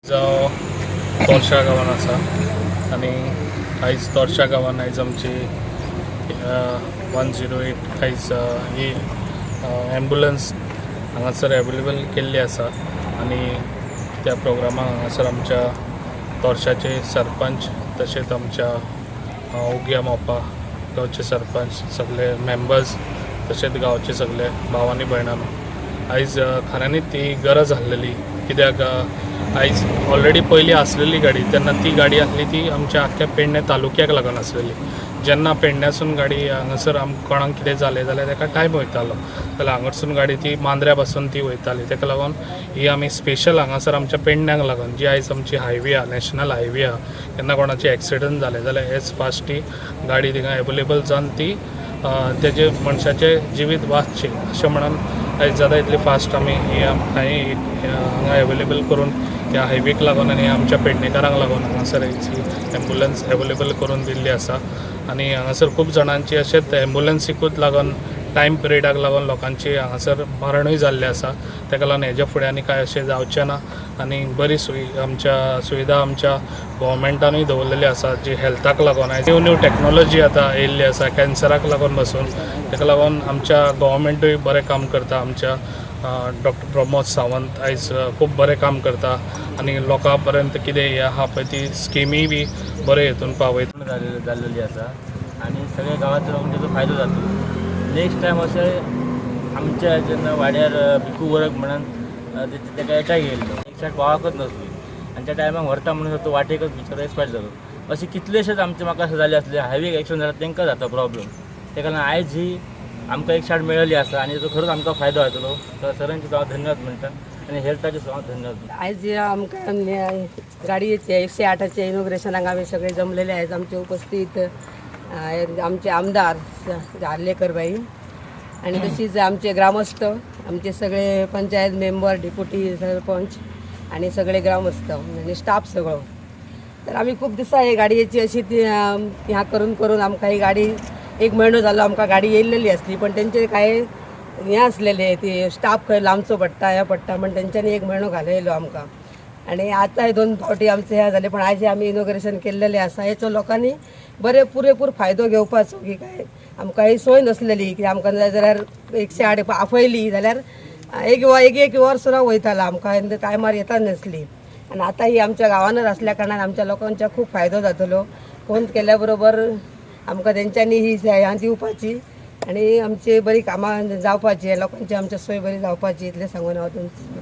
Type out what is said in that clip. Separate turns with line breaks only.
जावं तोरशा गांवांत आसा आनी आयज तोरशा गांवांत आयज आमची 108 आयज ही ॲम्ब्युलन्स हांगासर अवेलेबल केल्ली आसा आनी त्या प्रोग्रामाक हांगासर आमच्या तोरशाचे सरपंच तशेंच आमच्या उगया मोपा गांवचे सरपंच सगळे मेंबर्स तशेंच गांवचे सगळे भावांनी भयणांनो आयज खऱ्यांनीच ती गरज आसलेली कित्याक आयज ऑलरेडी पयलीं आसलेली गाडी तेन्ना ती गाडी आसली ती आमच्या आख्ख्या पेडणे तालुक्याक लागून आसलेली जेन्ना पेडण्यासून गाडी हांगासर कोणाक कितें जालें जाल्यार ताका टायम वयतालो जाल्यार हांगासून गाडी ती मांद्र्या पासून ती वयताली ताका लागून ही आमी स्पेशल हांगासर आमच्या पेडण्यांक लागून जी आयज आमची हायवे आहा नॅशनल हायवे आहा केन्ना कोणाचें एक्सिडंट जालें जाल्यार एज फास्ट ती गाडी थिंगा अवेलेबल जावन ती तेजे मनशाचें जिवीत वाचचें अशें म्हणून आयज जाता इतली फास्ट आमी ही हांगा अवेलेबल करून त्या हायवेक लागून आनी आमच्या पेडणेकारांक लागून हांगासर ही ॲम्ब्युलन्स अवेलेबल करून दिल्ली आसा आनी हांगासर खूब जाणांची अशेंच ॲम्ब्युलन्सीकूच लागून टायम पिरियडाक लागून लोकांची हांगासर मरणूय जाल्लें आसा ताका लागून हेज्या फुडें आनी काय अशें जावचें ना आनी बरी सुविधा आमच्या गोवोरमेंटानूय दवरलेली आसा जी हेल्थाक लागून न्यू न्यू टॅक्नोलॉजी आतां येयल्ली आसा कॅन्सराक लागून पासून ताका लागून आमच्या गोवोरमेंटूय बरें काम करता आमच्या डॉक्टर प्रमोद सावंत आयज खूब बरें काम करता आनी लोकां पर्यंत कितें हें आहा पळय ती स्किमी बी बरे हितून पावयता
जाल्लेली आसा आनी सगळ्या गांवांतल्या लोकांक ताचो फायदो जातलो नेक्स्ट टायम अशें आमच्या जेन्ना वाड्यार भिकू वरक म्हणून ताका अटॅक येयल्लो एक सायड पावाकच नासली आनी त्या टायमाक व्हरता म्हणून तो वाटेकच बिचारो एक्सपायर जालो अशें कितलेशेच आमचे म्हाका अशें जाले आसले हायवेक एक्सिडंट जाल्यार तांकां जाता प्रॉब्लेम ताका लागून आयज ही आमकां एक शाट मेळ्ळी आसा आनी ताचो खरोच आमकां फायदो जातलो तर सरांचे हांव धन्यवाद म्हणटा आनी हेल्थाचे हांव धन्यवाद
आयज आमकां गाडयेचे 108चे इनॉग्रेशनाक आमी सगळे जमलेले आयज आमचे उपस्थित आमचे आमदार जार्लेकर बाई आणि तशीच आमचे ग्रामस्थ आमचे सगळे पंचायत मेंबर डेप्युटी सरपंच आणि सगळे ग्रामस्थ आणि स्टाफ सगळो तर आम्ही खूप दिसा ही गाडयेची अशी ती ह्या करून करून आमकां ही गाडी एक म्हयनो जालो आमकां गाडी येयल्लेली आसली पण तेंचे काय हें आसलेले ती स्टाफ खंय लांबचो पडटा हें पडटा म्हण तेंच्यांनी एक म्हयनो घालयलो आमकां आणि आतां 2 फावटी आमचे हे जाले पण आयज आमी इनॉग्रेशन केल्लेले आसा हेचो लोकांनी बरे पुरेपूर फायदो घेवपाचो की काय आमकां ही सोय नसलेली की आमकां जाल्यार 108 आफयली जाल्यार एक वर सुद्दां वयताला आमकां टायमार येता नासली आनी आतां ही आमच्या गांवानच आसल्या कारणान आमच्या लोकांच्या खूब फायदो जातलो फोन केल्या बरोबर आमकां तेंच्यांनी ही ह्या दिवपाची आनी आमची बरी कामां जावपाची लोकांची आमच्या सोय बरी जावपाची इतलें सांगून हांव तुमचें